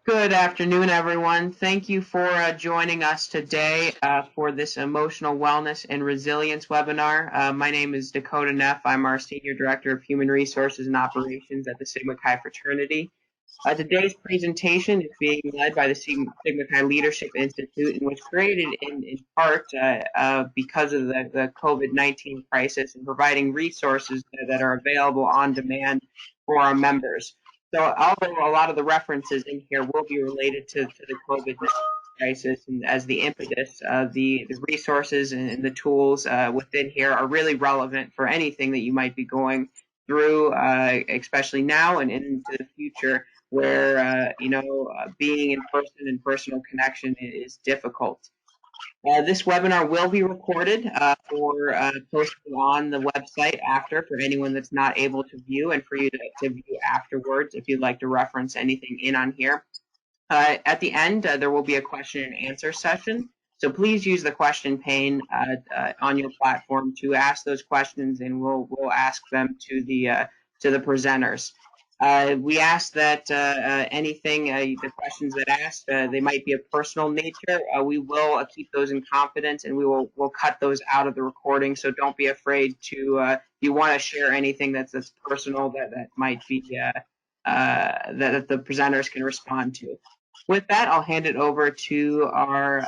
Good afternoon, everyone. Thank you for joining us today for this Emotional Wellness and Resilience webinar. My name is Dakota Neff. I'm our Senior Director of Human Resources and Operations at the Sigma Chi Fraternity. Today's presentation is being led by the Sigma Chi Leadership Institute and was created in part because of the COVID-19 crisis and providing resources that are available on demand for our members. So although a lot of the references in here will be related to the COVID crisis and as the impetus, the resources and the tools within here are really relevant for anything that you might be going through, especially now and into the future where, being in person and personal connection is difficult. This webinar will be recorded for posting on the website after for anyone that's not able to view and for you to view afterwards if you'd like to reference anything in on here. At the end, there will be a question and answer session. So please use the question pane on your platform to ask those questions, and we'll ask them to the presenters. We ask that anything, the questions that asked, they might be of personal nature. We will keep those in confidence, and we'll cut those out of the recording. So don't be afraid to, if you want to share anything that's personal that might be that the presenters can respond to. With that, I'll hand it over to our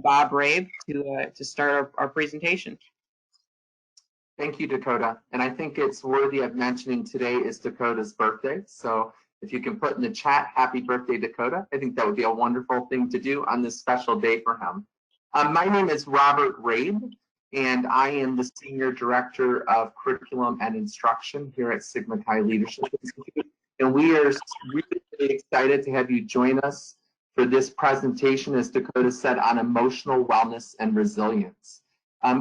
Bob Rabe to start our presentation. Thank you, Dakota. And I think it's worthy of mentioning today is Dakota's birthday. So if you can put in the chat, happy birthday, Dakota. I think that would be a wonderful thing to do on this special day for him. My name is Robert Rabe, and I am the Senior Director of Curriculum and Instruction here at Sigma Chi Leadership Institute. And we are really excited to have you join us for this presentation, as Dakota said, on emotional wellness and resilience.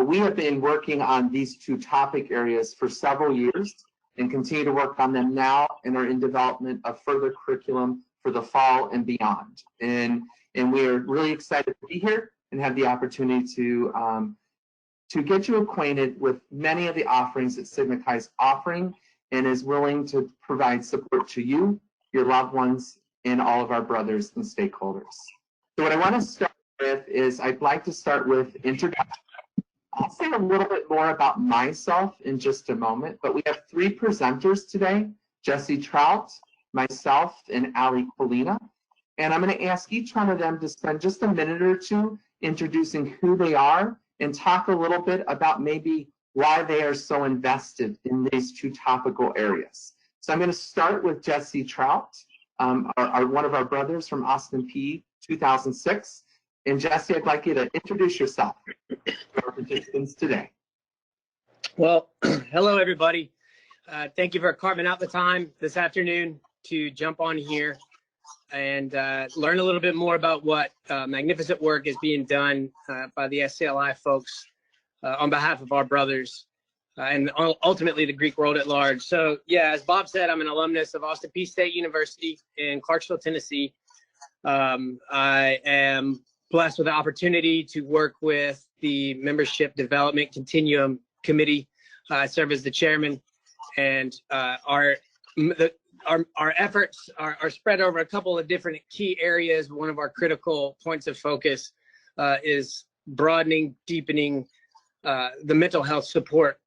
We have been working on these two topic areas for several years and continue to work on them now and are in development of further curriculum for the fall and beyond. And we are really excited to be here and have the opportunity to get you acquainted with many of the offerings that Sigma Chi is offering and is willing to provide support to you, your loved ones, and all of our brothers and stakeholders. So what I want to start with is I'd like to start with introduction. I'll say a little bit more about myself in just a moment, but we have three presenters today, Jesse Trout, myself, and Ali Colina. And I'm going to ask each one of them to spend just a minute or two introducing who they are and talk a little bit about maybe why they are so invested in these two topical areas. So I'm going to start with Jesse Trout, one of our brothers from Austin Peay 2006. And Jesse, I'd like you to introduce yourself to our participants today. Well, hello, everybody. Thank you for carving out the time this afternoon to jump on here and learn a little bit more about what magnificent work is being done by the SCLI folks on behalf of our brothers and ultimately the Greek world at large. So, yeah, as Bob said, I'm an alumnus of Austin Peay State University in Clarksville, Tennessee. I am blessed with the opportunity to work with the Membership Development Continuum Committee. I serve as the chairman, and our efforts are spread over a couple of different key areas. One of our critical points of focus is broadening, deepening the mental health support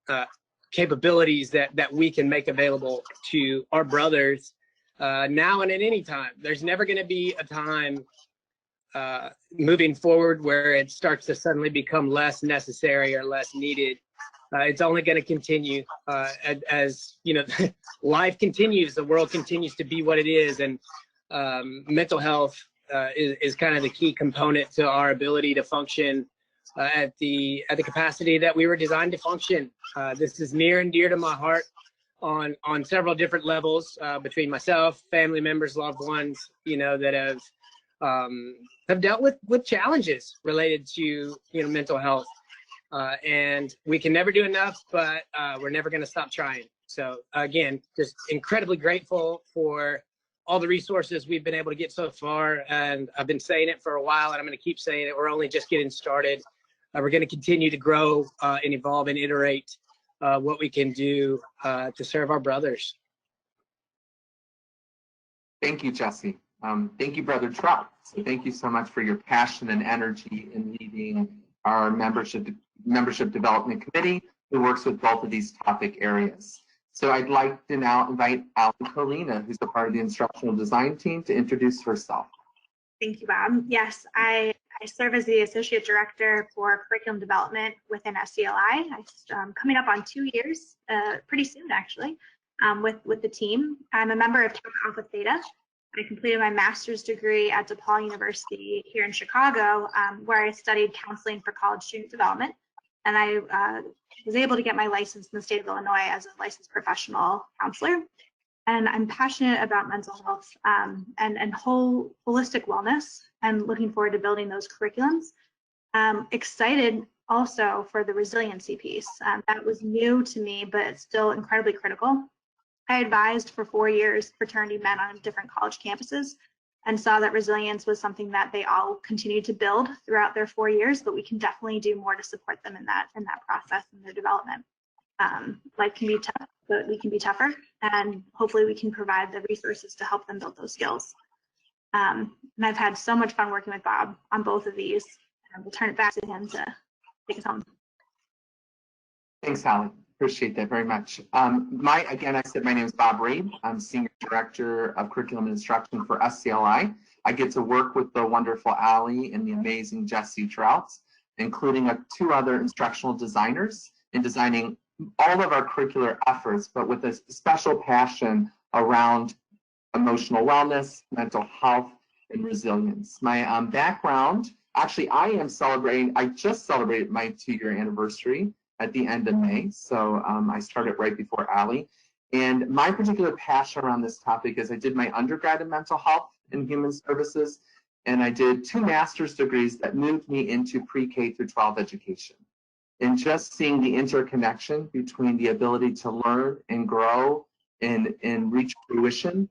capabilities that we can make available to our brothers now and at any time. There's never going to be a time moving forward where it starts to suddenly become less necessary or less needed. It's only going to continue as you know, life continues, the world continues to be what it is, and mental health is kind of the key component to our ability to function at the capacity that we were designed to function. This is near and dear to my heart on several different levels, between myself, family members, loved ones, you know, that have dealt with challenges related to, you know, mental health. And we can never do enough, but we're never going to stop trying. So again, just incredibly grateful for all the resources we've been able to get so far. And I've been saying it for a while, and I'm going to keep saying it. We're only just getting started. We're going to continue to grow and evolve and iterate what we can do to serve our brothers. Thank you, Jesse. Thank you, Brother Trout. So thank you so much for your passion and energy in leading our membership development committee who works with both of these topic areas. So I'd like to now invite Alan Colina, who's a part of the instructional design team, to introduce herself. Thank you, Bob. Yes, I serve as the Associate Director for Curriculum Development within SCLI. I'm coming up on 2 years, pretty soon actually, with the team. I'm a member of Tau Alpha Theta. I completed my master's degree at DePaul University here in Chicago, where I studied counseling for college student development. And I was able to get my license in the state of Illinois as a licensed professional counselor. And I'm passionate about mental health and holistic wellness, and looking forward to building those curriculums. Excited also for the resiliency piece. That was new to me, but it's still incredibly critical. I advised for 4 years fraternity men on different college campuses and saw that resilience was something that they all continued to build throughout their 4 years, but we can definitely do more to support them in that process and their development. Life can be tough, but we can be tougher, and hopefully we can provide the resources to help them build those skills. And I've had so much fun working with Bob on both of these, and we'll turn it back to him to take us home. Thanks, Alan. Appreciate that very much. Again, I said my name is Bob Reed. I'm Senior Director of Curriculum and Instruction for SCLI. I get to work with the wonderful Allie and the amazing Jesse Trouts, including 2 other instructional designers, in designing all of our curricular efforts, but with a special passion around emotional wellness, mental health, and resilience. My background, actually, I just celebrated my 2-year anniversary at the end of May. So I started right before Allie. And my particular passion around this topic is I did my undergrad in mental health and human services, and I did 2 master's degrees that moved me into pre-K through 12 education. And just seeing the interconnection between the ability to learn and grow and reach fruition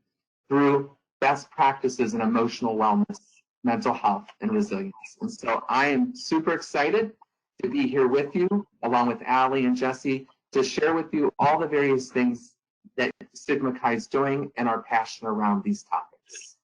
through best practices in emotional wellness, mental health, and resilience. And so I am super excited to be here with you, along with Allie and Jesse, to share with you all the various things that Sigma Chi is doing and our passion around these topics.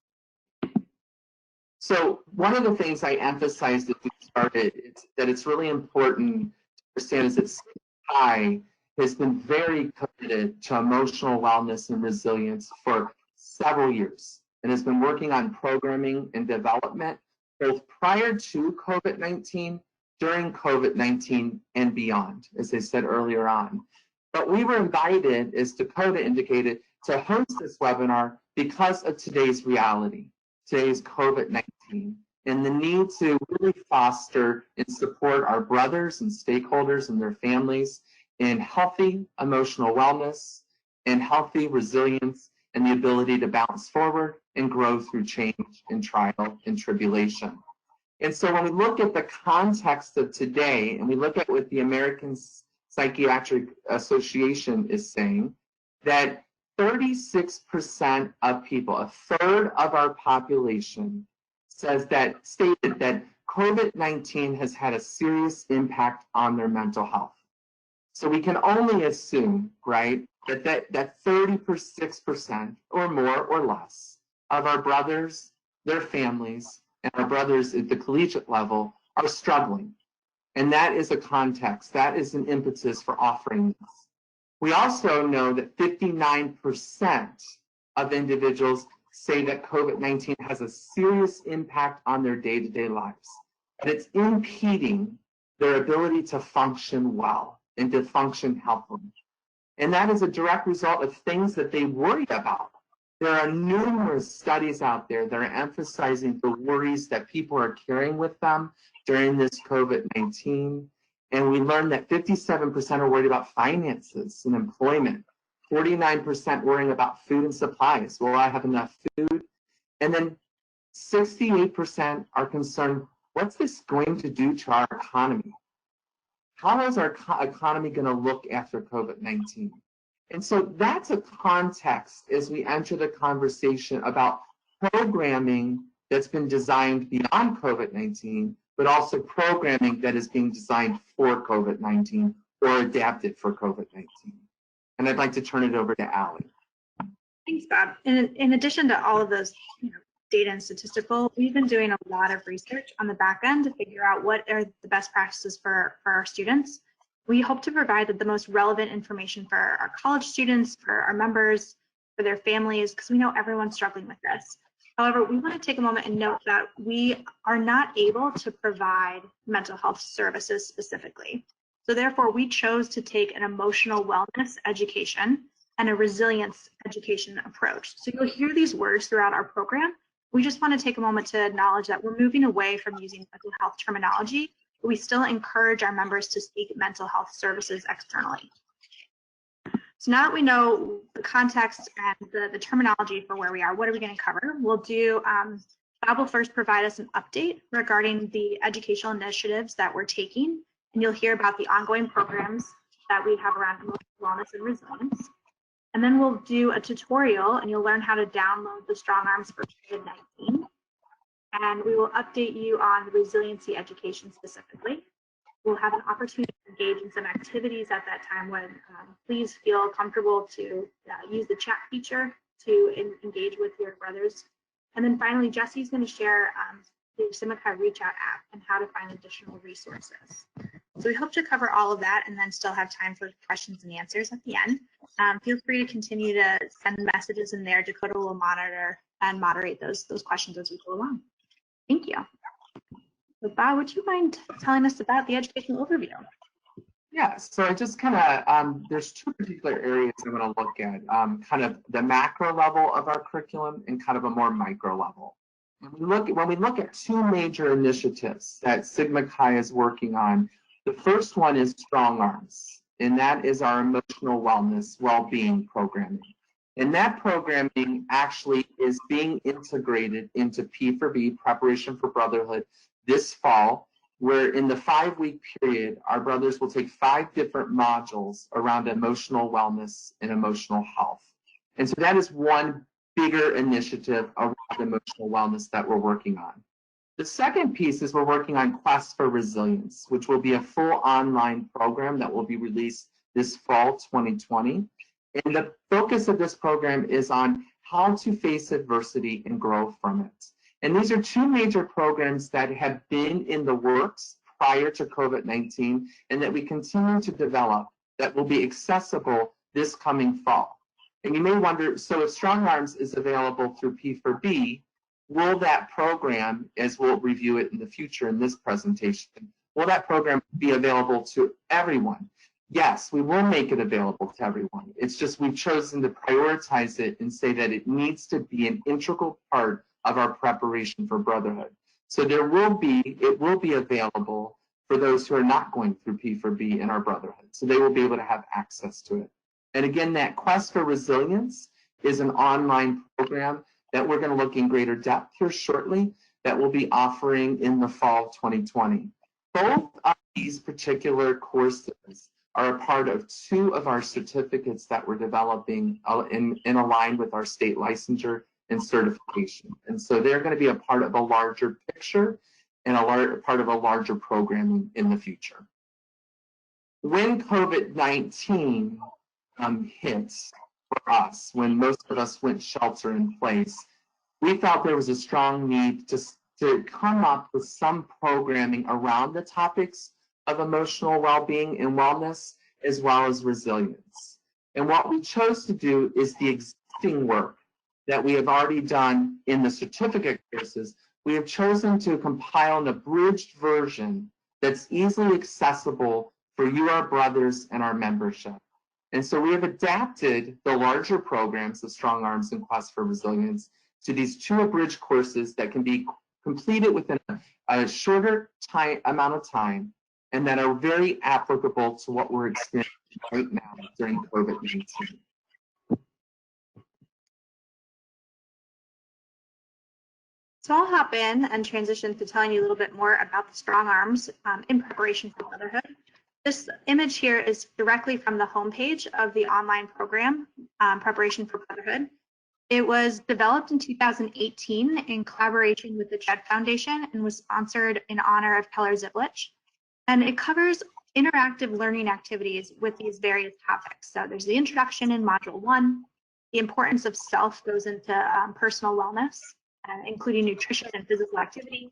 So one of the things I emphasized as we started is that it's really important understand is that Sigma Chi has been very committed to emotional wellness and resilience for several years, and has been working on programming and development both prior to COVID-19, during COVID-19, and beyond, as I said earlier on. But we were invited, as Dakota indicated, to host this webinar because of today's reality, today's COVID-19, and the need to really foster and support our brothers and stakeholders and their families in healthy emotional wellness and healthy resilience and the ability to bounce forward and grow through change and trial and tribulation. And so when we look at the context of today and we look at what the American Psychiatric Association is saying, that 36% of people, a third of our population, stated that COVID-19 has had a serious impact on their mental health. So we can only assume, right, that 36% or more or less of our brothers, their families, and our brothers at the collegiate level are struggling. And that is a context, that is an impetus for offering this. We also know that 59% of individuals say that COVID-19 has a serious impact on their day-to-day lives, and it's impeding their ability to function well and to function healthily. And that is a direct result of things that they worry about. There are numerous studies out there that are emphasizing the worries that people are carrying with them during this COVID-19. And we learned that 57% are worried about finances and employment, 49% worrying about food and supplies. Will I have enough food? And then 68% are concerned, what's this going to do to our economy? How is our economy going to look after COVID-19? And so that's a context as we enter the conversation about programming that's been designed beyond COVID-19, but also programming that is being designed for COVID-19 or adapted for COVID-19. And I'd like to turn it over to Allie. Thanks, Bob. In addition to all of those data and statistical, we've been doing a lot of research on the back end to figure out what are the best practices for our students. We hope to provide the most relevant information for our college students, for our members, for their families, because we know everyone's struggling with this. However, we want to take a moment and note that we are not able to provide mental health services specifically. So therefore, we chose to take an emotional wellness education and a resilience education approach. So you'll hear these words throughout our program. We just want to take a moment to acknowledge that we're moving away from using mental health terminology, but we still encourage our members to seek mental health services externally. So now that we know the context and the terminology for where we are, what are we going to cover? We'll do, Bob will first provide us an update regarding the educational initiatives that we're taking, and you'll hear about the ongoing programs that we have around emotional wellness and resilience. And then we'll do a tutorial, and you'll learn how to download the Strong Arms for COVID-19. And we will update you on the resiliency education specifically. We'll have an opportunity to engage in some activities at that time when please feel comfortable to use the chat feature to engage with your brothers. And then finally, Jesse's going to share the Simicai Reach Out app and how to find additional resources. So we hope to cover all of that and then still have time for questions and answers at the end. Feel free to continue to send messages in there. Dakota will monitor and moderate those questions as we go along. Thank you. So Bob, would you mind telling us about the educational overview? Yeah, so I just kind of, there's two particular areas I'm going to look at, kind of the macro level of our curriculum and kind of a more micro level. When we look at two major initiatives that Sigma Chi is working on, the first one is Strong Arms, and that is our emotional wellness, well-being programming. And that programming actually is being integrated into P4B, Preparation for Brotherhood, this fall, where in the 5-week period, our brothers will take 5 different modules around emotional wellness and emotional health. And so that is one bigger initiative around emotional wellness that we're working on. The second piece is we're working on Quest for Resilience, which will be a full online program that will be released this fall 2020. And the focus of this program is on how to face adversity and grow from it. And these are two major programs that have been in the works prior to COVID-19 and that we continue to develop that will be accessible this coming fall. And you may wonder, so if Strong Arms is available through P4B, will that program, as we'll review it in the future in this presentation, will that program be available to everyone? Yes, we will make it available to everyone. It's just we've chosen to prioritize it and say that it needs to be an integral part of our preparation for Brotherhood. So it will be available for those who are not going through P4B in our Brotherhood. So they will be able to have access to it. And again, that Quest for Resilience is an online program that we're going to look in greater depth here shortly that we'll be offering in the fall 2020. Both of these particular courses are a part of 2 of our certificates that we're developing in align with our state licensure and certification. And so they're going to be a part of a larger picture and a part of a larger programming in the future. When COVID-19 hit for us, when most of us went shelter in place, we felt there was a strong need to come up with some programming around the topics of emotional well-being and wellness, as well as resilience. And what we chose to do is the existing work that we have already done in the certificate courses. We have chosen to compile an abridged version that's easily accessible for you, our brothers, and our membership. And so we have adapted the larger programs of Strong Arms and Quest for Resilience to these 2 abridged courses that can be completed within a shorter amount of time and that are very applicable to what we're experiencing right now during COVID-19. So I'll hop in and transition to telling you a little bit more about the Strong Arms in preparation for Brotherhood. This image here is directly from the homepage of the online program, Preparation for Brotherhood. It was developed in 2018 in collaboration with the Jed Foundation and was sponsored in honor of Keller Ziblich. And it covers interactive learning activities with these various topics. So there's the introduction in Module 1, the importance of self goes into personal wellness. including nutrition and physical activity.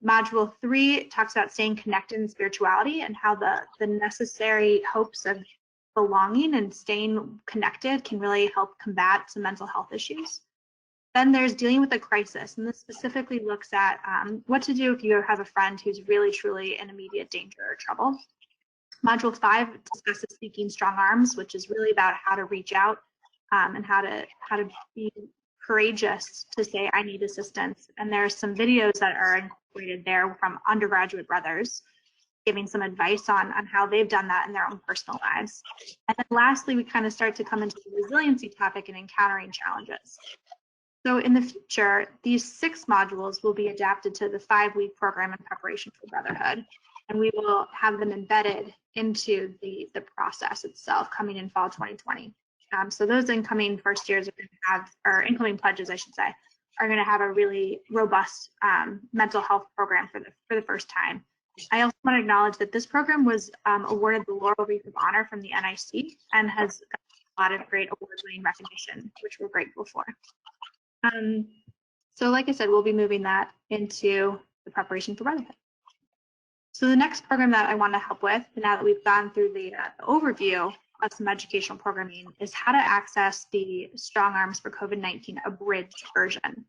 Module 3 talks about staying connected in spirituality and how the necessary hopes of belonging and staying connected can really help combat some mental health issues. Then there's dealing with a crisis, and this specifically looks at what to do if you have a friend who's really, truly in immediate danger or trouble. Module 5 discusses speaking strong arms, which is really about how to reach out and how to be courageous to say, I need assistance. And there's some videos that are incorporated there from undergraduate brothers giving some advice on how they've done that in their own personal lives. And then lastly, we kind of start to come into the resiliency topic and encountering challenges. So in the future, these 6 modules will be adapted to the 5-week program in preparation for Brotherhood. And we will have them embedded into the process itself coming in fall 2020. So those incoming first years are going to have, or incoming pledges, I should say, are going to have a really robust mental health program for the first time. I also want to acknowledge that this program was awarded the Laurel Wreath of Honor from the NIC and has a lot of great award-winning recognition, which we're grateful for. So like I said, we'll be moving that into the preparation for Brotherhood. So the next program that I want to help with, now that we've gone through the overview of some educational programming, is how to access the Strong Arms for COVID-19 abridged version.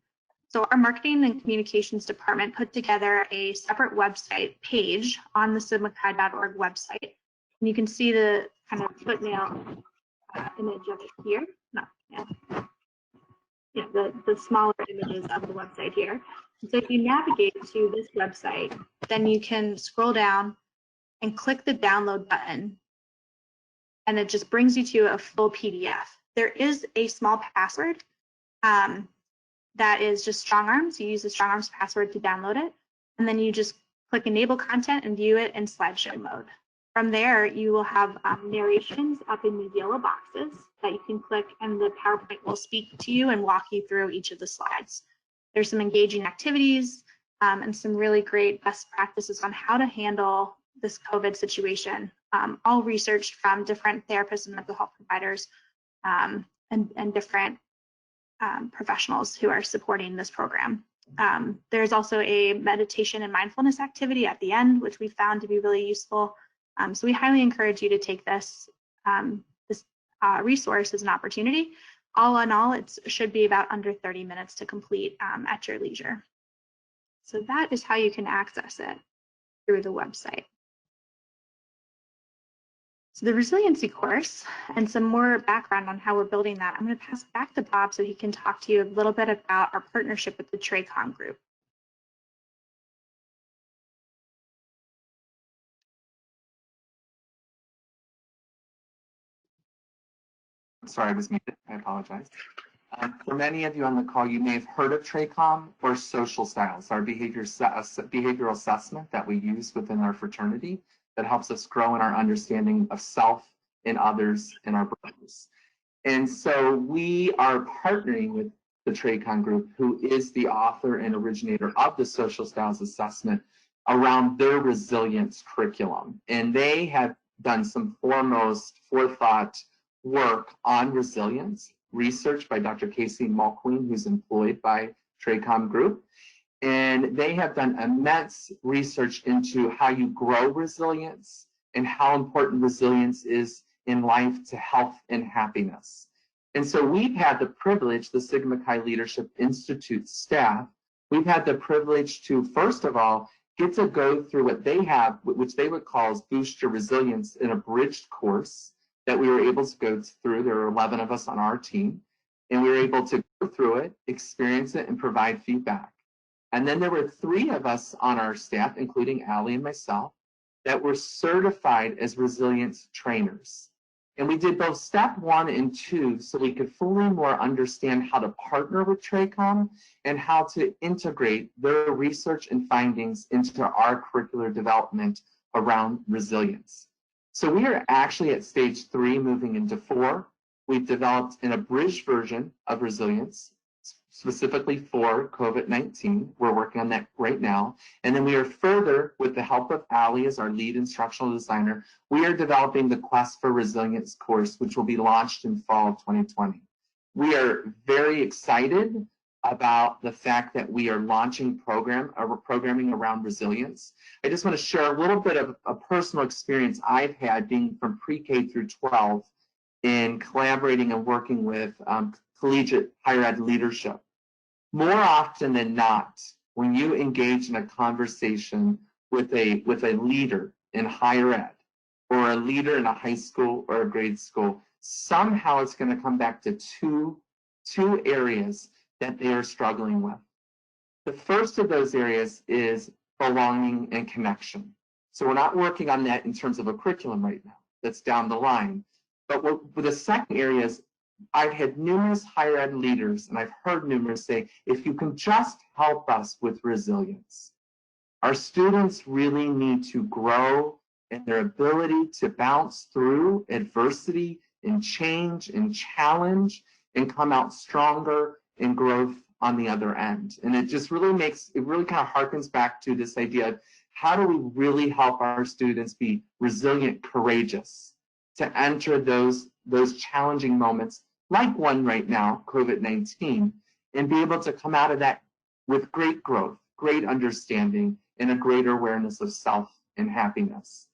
So our marketing and communications department put together a separate website page on the sigmachi.org website. And you can see the kind of footnail image of it here. The smaller images of the website here. And so if you navigate to this website, then you can scroll down and click the download button, and it just brings you to a full PDF. There is a small password that is just Strong Arms. You use the Strong Arms password to download it, and then you just click Enable Content and view it in slideshow mode. From there, you will have narrations up in these yellow boxes that you can click, and the PowerPoint will speak to you and walk you through each of the slides. There's some engaging activities and some really great best practices on how to handle this COVID situation, all researched from different therapists and mental health providers and different professionals who are supporting this program. There's also a meditation and mindfulness activity at the end, which we found to be really useful. So we highly encourage you to take this resource as an opportunity. All in all, it should be about under 30 minutes to complete at your leisure. So that is how you can access it through the website. So the resiliency course and some more background on how we're building that, I'm going to pass it back to Bob so he can talk to you a little bit about our partnership with the TRACOM group. Sorry, I was muted. I apologize. For many of you on the call, you may have heard of TRACOM or Social Styles, our behavioral assessment that we use within our fraternity that helps us grow in our understanding of self and others and our brothers. And so we are partnering with the TRACOM group, who is the author and originator of the Social Styles assessment, around their resilience curriculum. And they have done some forethought work on resilience, research by Dr. Casey Mulqueen, who's employed by TRACOM Group. And they have done immense research into how you grow resilience and how important resilience is in life to health and happiness. And so we've had the privilege, the Sigma Chi Leadership Institute staff, we've had the privilege to, first of all, get to go through what they have, which they would call Boost Your Resilience, an abridged course that we were able to go through. There were 11 of us on our team, and we were able to go through it, experience it, and provide feedback. And then there were 3 of us on our staff, including Allie and myself, that were certified as resilience trainers. And we did both step 1 and 2 so we could fully more understand how to partner with TRACOM and how to integrate their research and findings into our curricular development around resilience. So we are actually at stage 3, moving into 4. We've developed an abridged version of resilience, specifically for COVID-19. We're working on that right now. And then we are further, with the help of Allie as our lead instructional designer, we are developing the Quest for Resilience course, which will be launched in fall of 2020. We are very excited about the fact that we are launching programming around resilience. I just want to share a little bit of a personal experience I've had being from pre-K through 12 in collaborating and working with collegiate higher ed leadership. More often than not, when you engage in a conversation with a leader in higher ed or a leader in a high school or a grade school, somehow it's going to come back to two areas that they are struggling with. The first of those areas is belonging and connection. So we're not working on that in terms of a curriculum right now. That's down the line. But the second area is I've had numerous higher ed leaders, and I've heard numerous say, if you can just help us with resilience. Our students really need to grow in their ability to bounce through adversity and change and challenge and come out stronger in growth on the other end. And it just really kind of harkens back to this idea of how do we really help our students be resilient, courageous, to enter those challenging moments like one right now, COVID-19, and be able to come out of that with great growth, great understanding, and a greater awareness of self and happiness.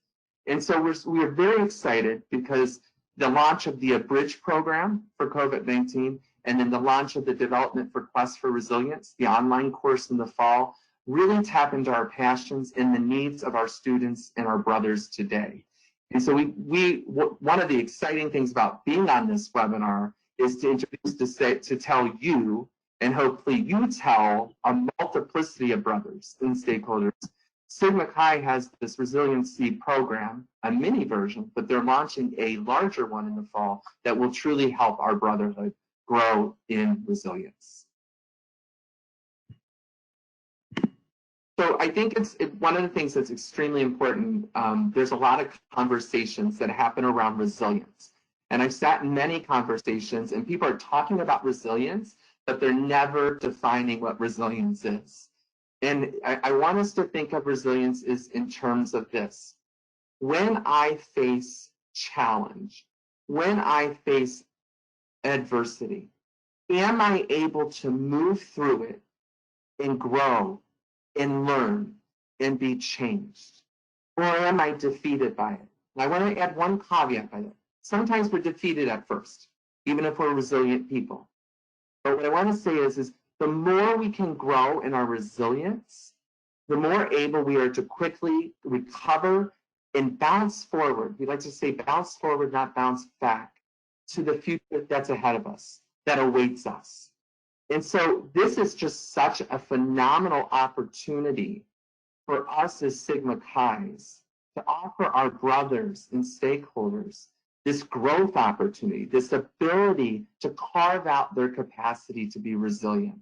And so we are very excited because the launch of the Abridge program for COVID-19 and then the launch of the Development for Quest for Resilience, the online course in the fall, really tap into our passions and the needs of our students and our brothers today. And so one of the exciting things about being on this webinar is to introduce, to tell you, and hopefully you tell a multiplicity of brothers and stakeholders. Sigma Chi has this resiliency program, a mini version, but they're launching a larger one in the fall that will truly help our brotherhood grow in resilience. So I think it's one of the things that's extremely important. There's a lot of conversations that happen around resilience. And I've sat in many conversations and people are talking about resilience, but they're never defining what resilience is. And I want us to think of resilience is in terms of this. When I face challenge, when I face adversity, am I able to move through it and grow and learn and be changed? Or am I defeated by it? And I want to add one caveat by that. Sometimes we're defeated at first, even if we're resilient people. But what I want to say is the more we can grow in our resilience, the more able we are to quickly recover and bounce forward. We like to say bounce forward, not bounce back, to the future that's ahead of us, that awaits us. And so this is just such a phenomenal opportunity for us as Sigma Chi's to offer our brothers and stakeholders this growth opportunity, this ability to carve out their capacity to be resilient.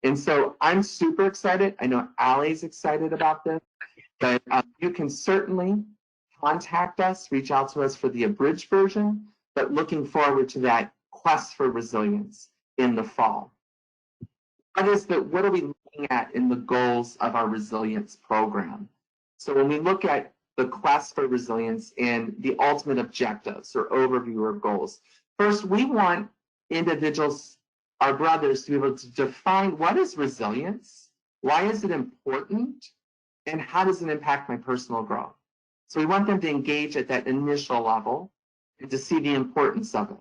And so I'm super excited. I know Allie's excited about this, but you can certainly contact us, reach out to us for the abridged version, but looking forward to that quest for resilience in the fall. What are we looking at in the goals of our resilience program? So when we look at the quest for resilience and the ultimate objectives or overview or goals, first, we want individuals, our brothers, to be able to define what is resilience, why is it important, and how does it impact my personal growth? So we want them to engage at that initial level and to see the importance of it.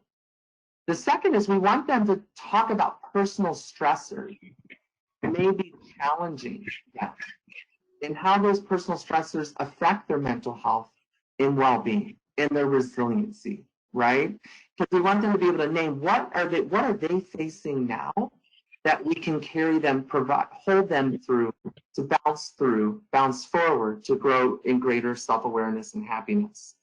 The second is we want them to talk about personal stressors, maybe challenging them, and how those personal stressors affect their mental health and well-being and their resiliency, right? Because we want them to be able to name what are they facing now that we can carry them, hold them through, to bounce forward, to grow in greater self-awareness and happiness.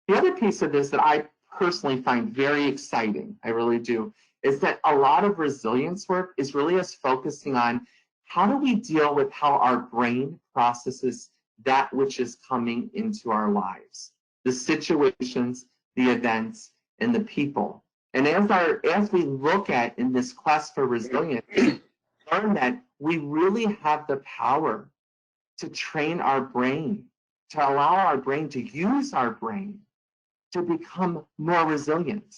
The other piece of this that I personally find very exciting, I really do, is that a lot of resilience work is really us focusing on how do we deal with how our brain processes that which is coming into our lives, the situations, the events, and the people. And as we look at in this quest for resilience, learn that we really have the power to train our brain, to allow our brain to use our brain to become more resilient.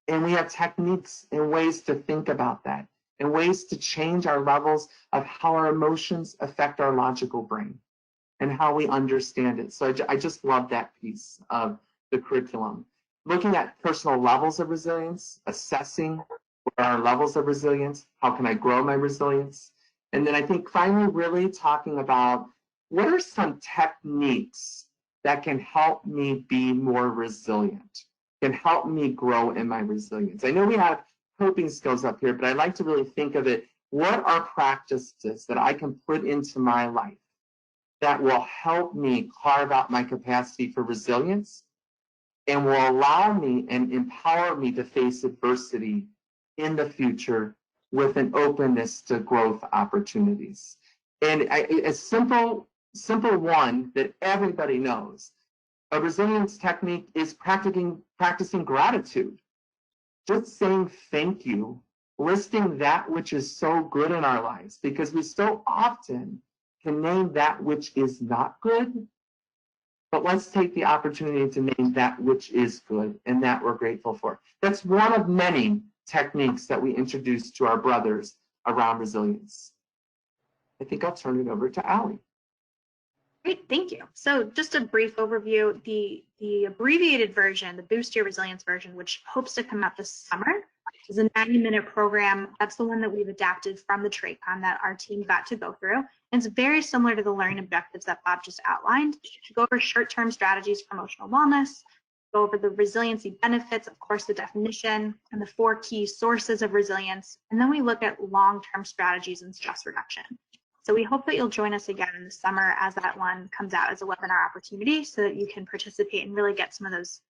And we have techniques and ways to think about that and ways to change our levels of how our emotions affect our logical brain and how we understand it. So I just love that piece of the curriculum. Looking at personal levels of resilience, assessing what are our levels of resilience, how can I grow my resilience? And then I think finally really talking about what are some techniques that can help me be more resilient, can help me grow in my resilience. I know we have coping skills up here, but I like to really think of it, what are practices that I can put into my life that will help me carve out my capacity for resilience and will allow me and empower me to face adversity in the future with an openness to growth opportunities. And a simple one that everybody knows, a resilience technique is practicing gratitude. Just saying thank you, listing that which is so good in our lives, because we so often can name that which is not good, but let's take the opportunity to name that which is good and that we're grateful for. That's one of many techniques that we introduce to our brothers around resilience. I think I'll turn it over to Allie. Great, thank you. So just a brief overview, the abbreviated version, the Boost Your Resilience version, which hopes to come out this summer, is a 90-minute program. That's the one that we've adapted from the TradeCon that our team got to go through. And it's very similar to the learning objectives that Bob just outlined. To go over short-term strategies for emotional wellness, go over the resiliency benefits, of course, the definition, and the 4 key sources of resilience. And then we look at long-term strategies and stress reduction. So we hope that you'll join us again in the summer as that one comes out as a webinar opportunity so that you can participate and really get some of those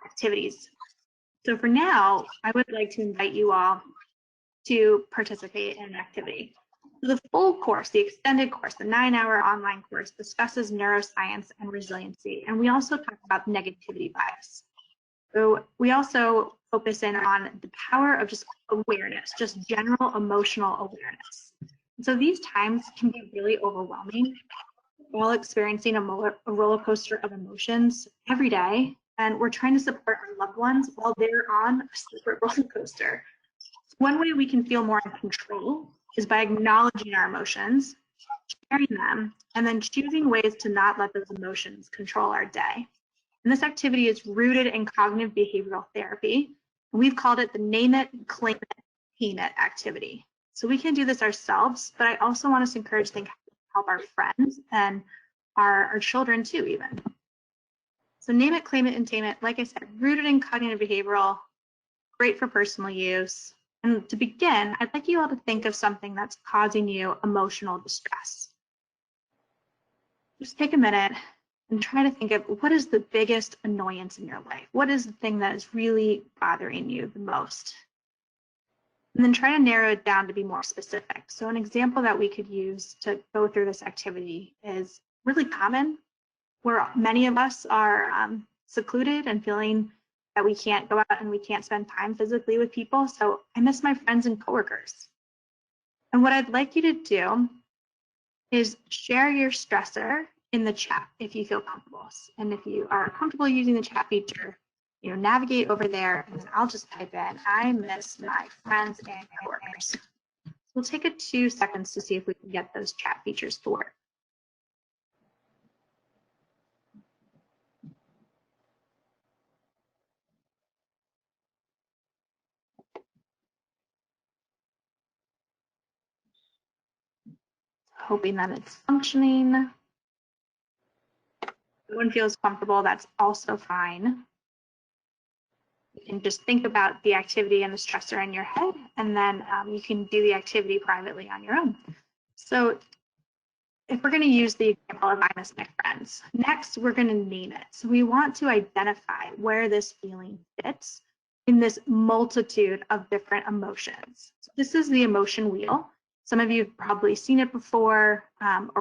activities. So for now, I would like to invite you all to participate in an activity. So the full course, the extended course, the 9-hour online course discusses neuroscience and resiliency. And we also talk about negativity bias. So we also focus in on the power of just awareness, just general emotional awareness. So these times can be really overwhelming while experiencing a roller coaster of emotions every day. And we're trying to support our loved ones while they're on a separate roller coaster. One way we can feel more in control is by acknowledging our emotions, sharing them, and then choosing ways to not let those emotions control our day. And this activity is rooted in cognitive behavioral therapy. And we've called it the Name It, Claim It, Tame It activity. So we can do this ourselves, but I also want us to encourage things to help our friends and our children too, even. So Name It, Claim It, and Tame It, like I said, rooted in cognitive behavioral, great for personal use. And to begin, I'd like you all to think of something that's causing you emotional distress. Just take a minute and try to think of what is the biggest annoyance in your life? What is the thing that is really bothering you the most? And then try to narrow it down to be more specific. So an example that we could use to go through this activity is really common, where many of us are secluded and feeling that we can't go out and we can't spend time physically with people. So I miss my friends and coworkers. And what I'd like you to do is share your stressor in the chat if you feel comfortable. And if you are comfortable using the chat feature, navigate over there, and I'll just type in, I miss my friends and coworkers. We'll take 2 seconds to see if we can get those chat features to work. Hoping that it's functioning. If everyone feels comfortable, that's also fine. You can just think about the activity and the stressor in your head, and then you can do the activity privately on your own. So if we're going to use the example of I miss my friends, next we're going to name it. So we want to identify where this feeling fits in this multitude of different emotions. So this is the emotion wheel. Some of you have probably seen it before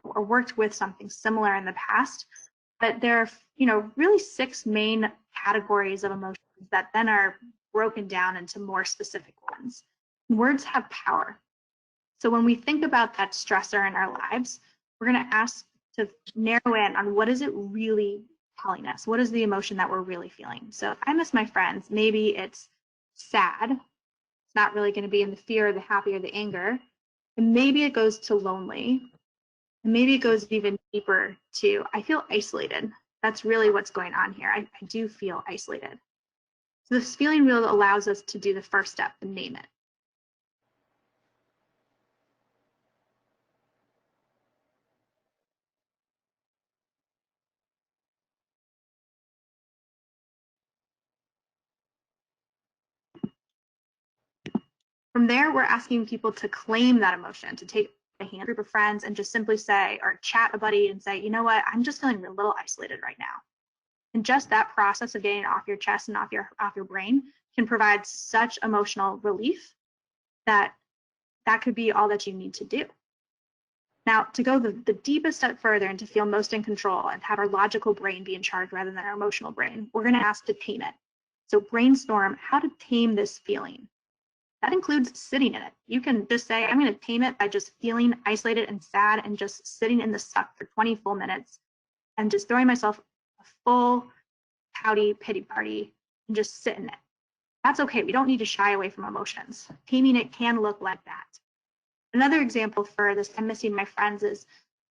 or worked with something similar in the past, but there are really 6 main categories of emotions that then are broken down into more specific ones. Words have power. So when we think about that stressor in our lives, we're going to ask to narrow in on what is it really telling us? What is the emotion that we're really feeling? So if I miss my friends, maybe it's sad. It's not really going to be in the fear, the happy, or the anger. And maybe it goes to lonely. And maybe it goes even deeper to, I feel isolated. That's really what's going on here. I do feel isolated. So this feeling wheel allows us to do the first step and name it. From there, we're asking people to claim that emotion, to take a group of friends and just simply say, or chat a buddy and say, you know what, I'm just feeling a little isolated right now. And just that process of getting it off your chest and off your brain can provide such emotional relief that could be all that you need to do. Now, to go the deepest step further and to feel most in control and have our logical brain be in charge rather than our emotional brain, we're going to ask to tame it. So brainstorm how to tame this feeling. That includes sitting in it. You can just say, I'm going to tame it by just feeling isolated and sad and just sitting in the suck for 20 full minutes and just throwing myself a full pouty pity party and just sit in it. That's okay. We don't need to shy away from emotions. Taming it can look like that. Another example for this, I'm missing my friends, is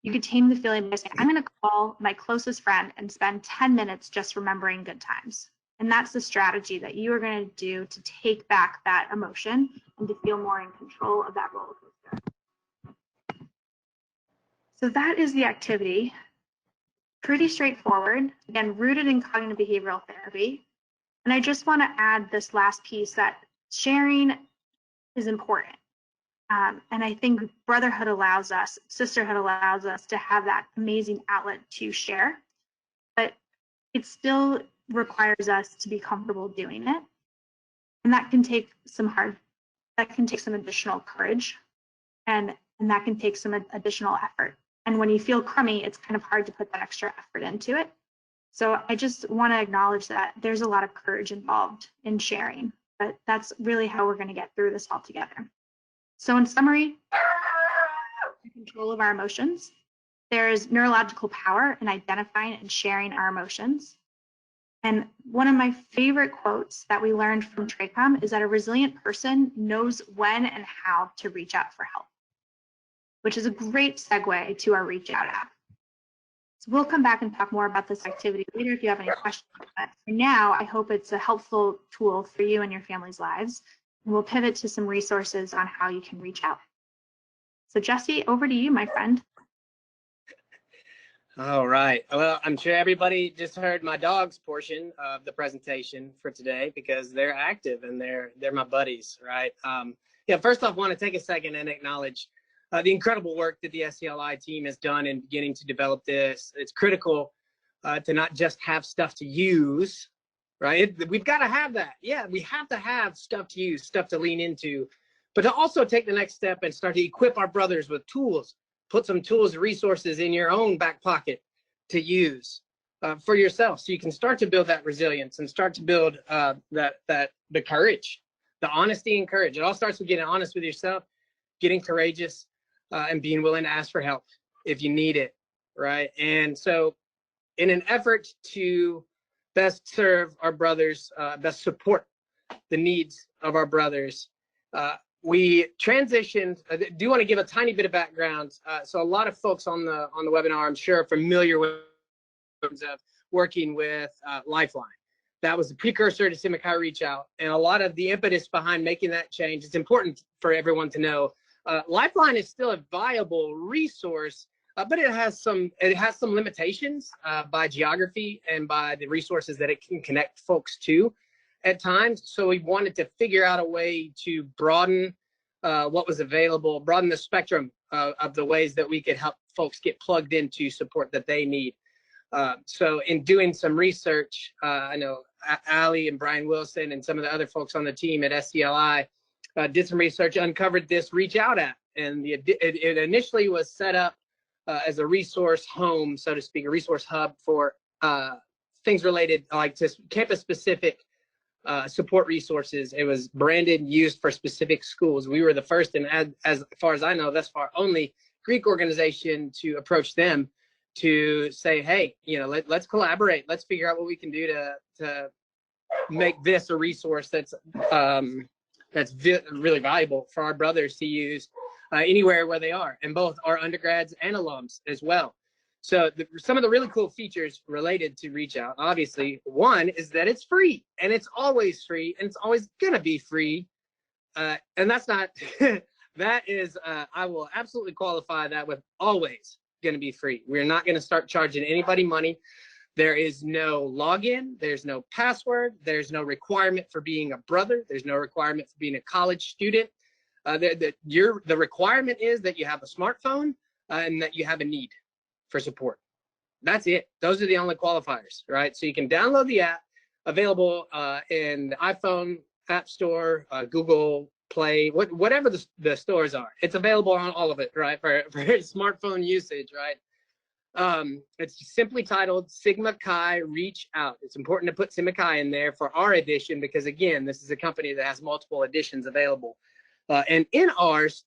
you could tame the feeling by saying, I'm going to call my closest friend and spend 10 minutes just remembering good times. And that's the strategy that you are going to do to take back that emotion and to feel more in control of that roller coaster. So that is the activity. Pretty straightforward, again, rooted in cognitive behavioral therapy. And I just want to add this last piece that sharing is important. And I think brotherhood allows us, sisterhood allows us to have that amazing outlet to share, but it still requires us to be comfortable doing it. And that can take some additional courage, and that can take some additional effort. And when you feel crummy, it's kind of hard to put that extra effort into it. So I just want to acknowledge that there's a lot of courage involved in sharing, but that's really how we're going to get through this all together. So in summary, control of our emotions. There's neurological power in identifying and sharing our emotions. And one of my favorite quotes that we learned from TRACOM is that a resilient person knows when and how to reach out for help, which is a great segue to our Reach Out app. So we'll come back and talk more about this activity later if you have any questions. But for now, I hope it's a helpful tool for you and your family's lives. And we'll pivot to some resources on how you can reach out. So Jesse, over to you, my friend. All right. Well, I'm sure everybody just heard my dog's portion of the presentation for today because they're active and they're my buddies, right? Yeah, first off, I want to take a second and acknowledge the incredible work that the SCLI team has done in beginning to develop this. It's critical to not just have stuff to use, right? We've got to have that. Yeah, we have to have stuff to use, stuff to lean into, but to also take the next step and start to equip our brothers with tools. Put some tools and resources in your own back pocket to use for yourself, so you can start to build that resilience and start to build the courage, the honesty and courage. It all starts with getting honest with yourself, getting courageous, and being willing to ask for help if you need it, right? And so in an effort to best serve our brothers, best support the needs of our brothers, we transitioned. I do want to give a tiny bit of background. So a lot of folks on the webinar, I'm sure, are familiar with working with Lifeline. That was the precursor to Simicai Reach Out, and a lot of the impetus behind making that change. It's important for everyone to know Lifeline is still a viable resource, but it has some limitations by geography and by the resources that it can connect folks to at times. So we wanted to figure out a way to broaden what was available, broaden the spectrum of the ways that we could help folks get plugged into support that they need. So in doing some research, I know Ali and Brian Wilson and some of the other folks on the team at SCLI did some research, uncovered this Reach Out app. And it initially was set up as a resource home, so to speak, a resource hub for things related like to campus-specific support resources. It was branded and used for specific schools. We were the first, and as far as I know, thus far, only Greek organization to approach them to say, hey, let's collaborate. Let's figure out what we can do to make this a resource that's that's really valuable for our brothers to use anywhere where they are, and both our undergrads and alums as well. So some of the really cool features related to Reach Out, obviously, one is that it's free, and it's always free, and it's always going to be free. And that's not, that is, I will absolutely qualify that with always going to be free. We're not going to start charging anybody money. There is no login. There's no password. There's no requirement for being a brother. There's no requirement for being a college student. The requirement is that you have a smartphone and that you have a need for support. That's it. Those are the only qualifiers, right? So you can download the app, available in the iPhone App Store, Google Play, whatever the stores are. It's available on all of it, right? For smartphone usage, right? It's simply titled Sigma Chi Reach Out. It's important to put Sigma Chi in there for our edition because, again, this is a company that has multiple editions available. And in ours,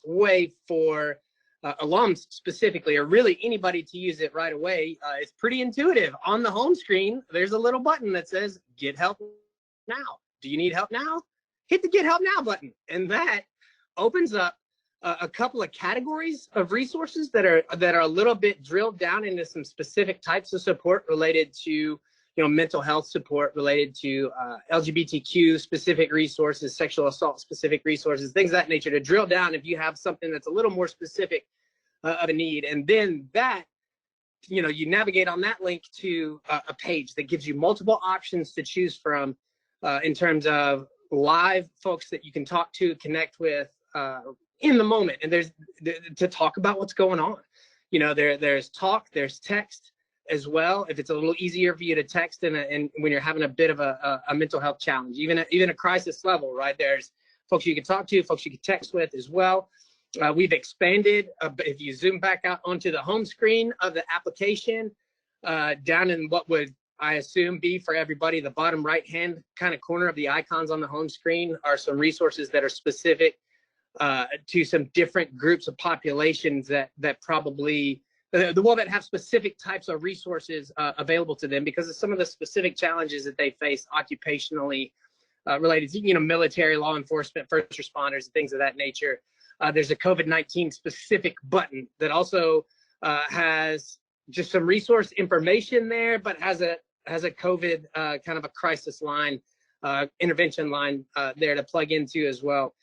way for alums specifically, or really anybody to use it right away, it's pretty intuitive. On the home screen, there's a little button that says Get Help Now. Do you need help now? Hit the Get Help Now button, and that opens up a couple of categories of resources that are a little bit drilled down into some specific types of support related to mental health support, related to LGBTQ specific resources, sexual assault specific resources, things of that nature, to drill down if you have something that's a little more specific of a need. And then that, you navigate on that link to a page that gives you multiple options to choose from in terms of live folks that you can talk to, connect with in the moment. And there's to talk about what's going on. There's talk, there's text as well, if it's a little easier for you to text and when you're having a bit of a mental health challenge, even a crisis level, right? There's folks you can talk to, folks you can text with as well. We've expanded, if you zoom back out onto the home screen of the application, down in what would, I assume, be for everybody, the bottom right-hand kind of corner of the icons on the home screen are some resources that are specific to some different groups of populations that probably, that have specific types of resources available to them because of some of the specific challenges that they face occupationally related to, military, law enforcement, first responders, and things of that nature. There's a COVID-19 specific button that also has just some resource information there, but has a COVID kind of a crisis line, intervention line there to plug into as well.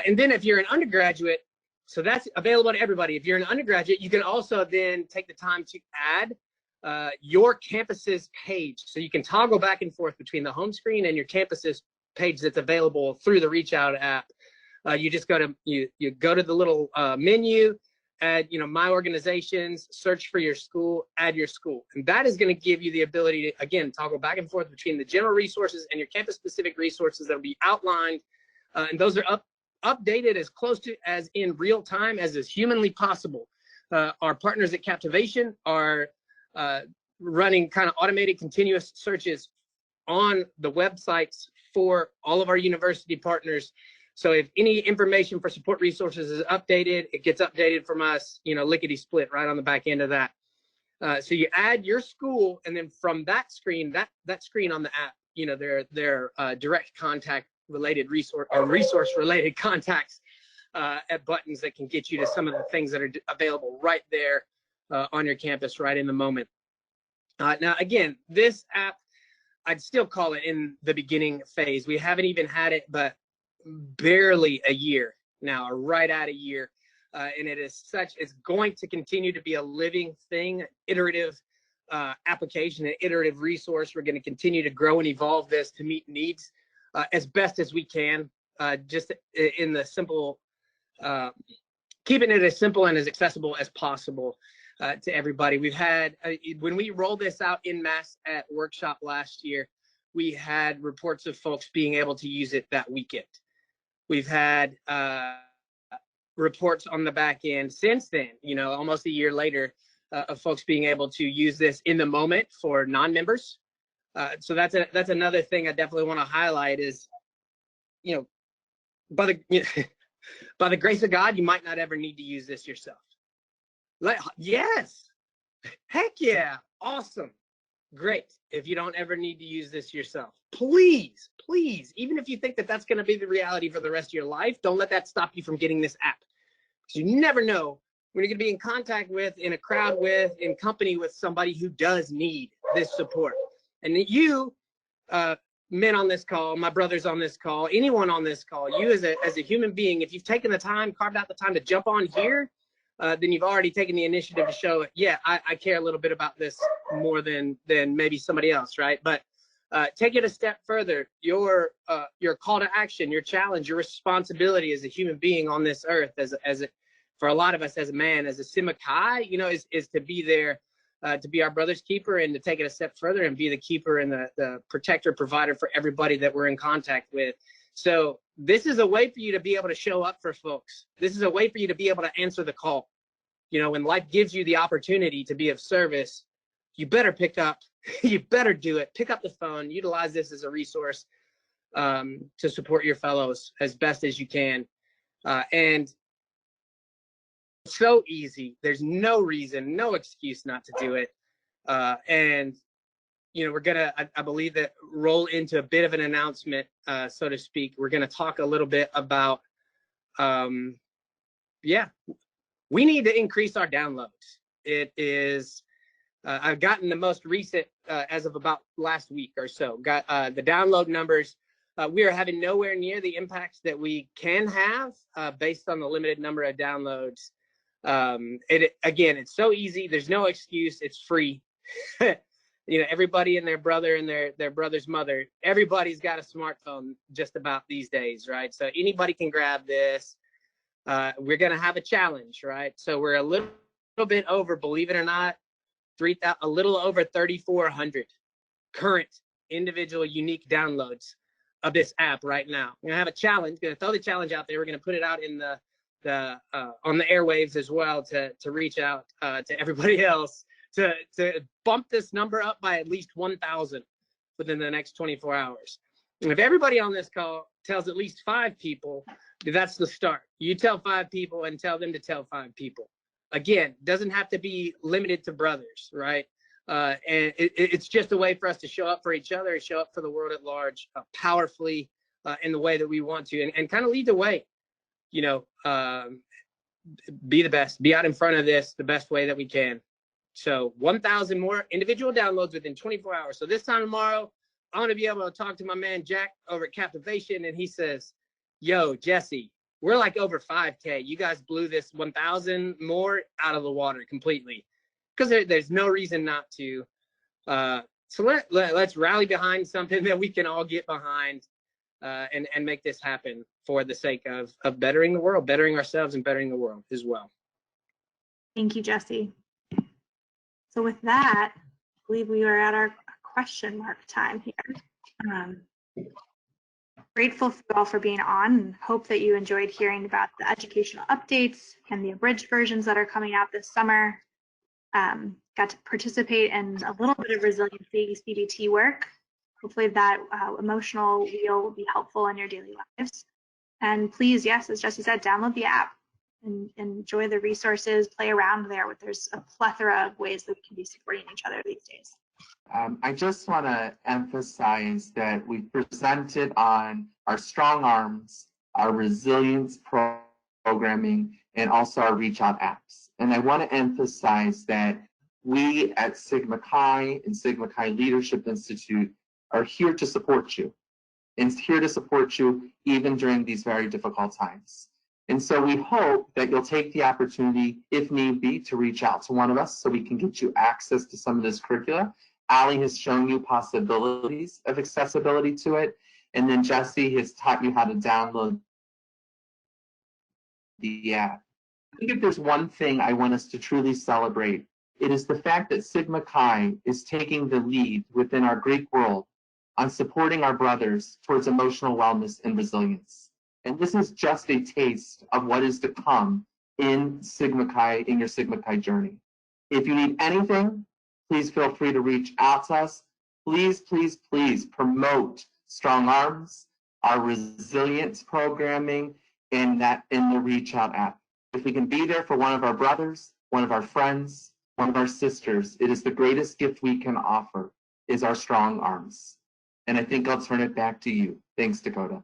And then if you're an undergraduate, so that's available to everybody. If you're an undergraduate, you can also then take the time to add your campus's page. So you can toggle back and forth between the home screen and your campus's page that's available through the Reach Out app. You just go to you go to the little menu, add my organizations, search for your school, add your school, and that is going to give you the ability to again toggle back and forth between the general resources and your campus specific resources that will be outlined, and those are updated as close to as in real time as is humanly possible. Our partners at Captivation are running kind of automated continuous searches on the websites for all of our university partners. So if any information for support resources is updated, it gets updated from us, lickety split right on the back end of that. So you add your school, and then from that screen, that screen on the app, their direct contact related resource related contacts at buttons that can get you to some of the things that are available right there on your campus right in the moment. Now, again, this app, I'd still call it in the beginning phase. We haven't even had it, but barely a year now, or right at a year. And it's going to continue to be a living thing, iterative application, an iterative resource. We're going to continue to grow and evolve this to meet needs as best as we can, just in the simple, keeping it as simple and as accessible as possible to everybody. We've had, when we rolled this out en masse at workshop last year, we had reports of folks being able to use it that weekend. We've had reports on the back end since then, almost a year later, of folks being able to use this in the moment for non-members. So that's another thing I definitely want to highlight is, by the grace of God, you might not ever need to use this yourself. Yes, heck yeah, awesome. great. If you don't ever need to use this yourself, please, please, even if you think that that's going to be the reality for the rest of your life, don't let that stop you from getting this app. Because you never know when you're going to be in contact with, in a crowd with, in company with somebody who does need this support. And you, men on this call, my brothers on this call, anyone on this call, you as a human being, if you've taken the time, carved out the time to jump on here, then you've already taken the initiative to show, yeah, I care a little bit about this more than maybe somebody else, right? But take it a step further. Your call to action, your challenge, your responsibility as a human being on this earth, for a lot of us as a man, as a Simikai, is to be there, to be our brother's keeper, and to take it a step further and be the keeper and the protector, provider for everybody that we're in contact with. So this is a way for you to be able to show up for folks. This is a way for you to be able to answer the call. When life gives you the opportunity to be of service, you better pick up, you better do it. Pick up the phone, utilize this as a resource to support your fellows as best as you can. And so easy. There's no reason, no excuse not to do it. And we're gonna, I believe, that roll into a bit of an announcement, so to speak. We're gonna talk a little bit about, we need to increase our downloads. It is, I've gotten the most recent, as of about last week or so, got the download numbers. We are having nowhere near the impacts that we can have based on the limited number of downloads. Again, it's so easy. There's no excuse. It's free. Everybody and their brother and their brother's mother, everybody's got a smartphone just about these days, right? So anybody can grab this. We're going to have a challenge, right? So we're a little bit over, believe it or not, a little over 3,400 current individual unique downloads of this app right now. We're going to have a challenge. Going to throw the challenge out there. We're going to put it out in on the airwaves as well to reach out to everybody else to bump this number up by at least 1,000 within the next 24 hours. And if everybody on this call tells at least 5 people, that's the start. You tell 5 people and tell them to tell 5 people. Again, doesn't have to be limited to brothers, right? And it's just a way for us to show up for each other and show up for the world at large powerfully in the way that we want to, and kind of lead the way. Be the best, be out in front of this the best way that we can. So 1,000 more individual downloads within 24 hours. So this time tomorrow, I want to be able to talk to my man Jack over at Captivation, and he says, yo, Jesse, we're like over 5K. You guys blew this 1,000 more out of the water completely, because there's no reason not to. So let's rally behind something that we can all get behind, and make this happen for the sake of bettering the world, bettering ourselves, and bettering the world as well. Thank you, Jesse. So with that, I believe we are at our question mark time here. Grateful for you all for being on, and hope that you enjoyed hearing about the educational updates and the abridged versions that are coming out this summer. Got to participate in a little bit of resiliency CBT work. Hopefully that emotional wheel will be helpful in your daily lives. And please, yes, as Jesse said, download the app and enjoy the resources, play around there. There's a plethora of ways that we can be supporting each other these days. I just want to emphasize that we presented on our strong arms, our resilience programming, and also our reach out apps. And I want to emphasize that we at Sigma Chi and Sigma Chi Leadership Institute are here to support you, and here to support you even during these very difficult times. And so we hope that you'll take the opportunity, if need be, to reach out to one of us so we can get you access to some of this curricula. Ali has shown you possibilities of accessibility to it, and then Jesse has taught you how to download the app. I think if there's one thing I want us to truly celebrate, it is the fact that Sigma Chi is taking the lead within our Greek world on supporting our brothers towards emotional wellness and resilience. And this is just a taste of what is to come in Sigma Chi, in your Sigma Chi journey. If you need anything, please feel free to reach out to us. Please, please, please promote Strong Arms, our resilience programming, and the Reach Out app. If we can be there for one of our brothers, one of our friends, one of our sisters, it is the greatest gift we can offer. is our strong arms. And I think I'll turn it back to you. Thanks, Dakota.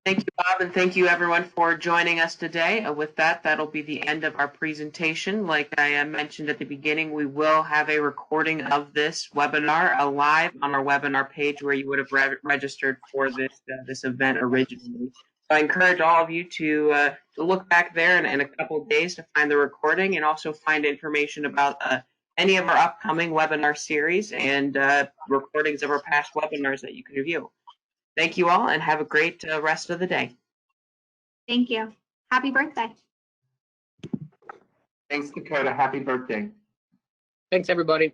Thank you, Bob, and thank you everyone for joining us today. With that, that'll be the end of our presentation. Like I mentioned at the beginning, we will have a recording of this webinar live on our webinar page where you would have registered for this event originally. So I encourage all of you to look back there in a couple of days to find the recording and also find information about any of our upcoming webinar series and recordings of our past webinars that you can review. Thank you all and have a great rest of the day. Thank you. Happy birthday. Thanks, Dakota. Happy birthday. Thanks, everybody.